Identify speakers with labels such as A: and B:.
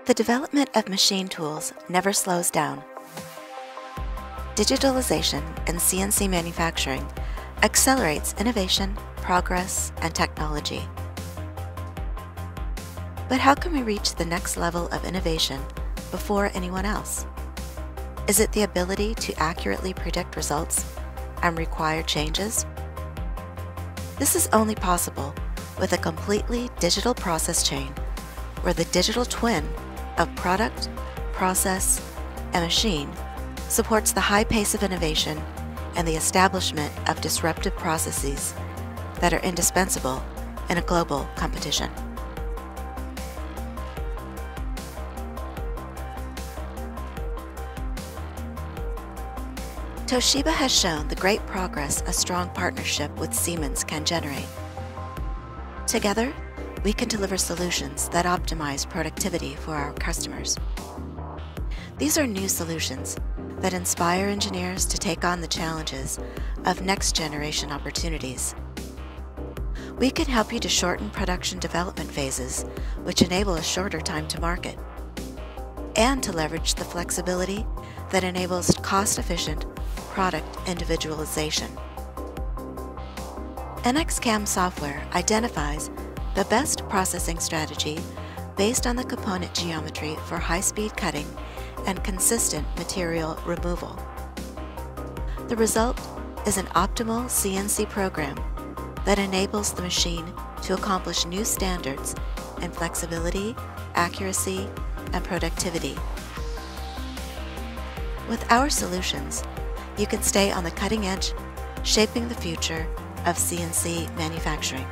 A: The development of machine tools never slows down. Digitalization in CNC manufacturing accelerates innovation, progress, and technology. But how can we reach the next level of innovation before anyone else? Is it the ability to accurately predict results and require changes? This is only possible with a completely digital process chain where the digital twin of product, process, and machine supports the high pace of innovation and the establishment of disruptive processes that are indispensable in a global competition. Toshiba has shown the great progress a strong partnership with Siemens can generate. Together, we can deliver solutions that optimize productivity for our customers. These are new solutions that inspire engineers to take on the challenges of next-generation opportunities. We can help you to shorten production development phases, which enable a shorter time to market, and to leverage the flexibility that enables cost-efficient product individualization. NXCAM software identifies the best processing strategy based on the component geometry for high-speed cutting and consistent material removal. The result is an optimal CNC program that enables the machine to accomplish new standards in flexibility, accuracy, and productivity. With our solutions, you can stay on the cutting edge, shaping the future of CNC manufacturing.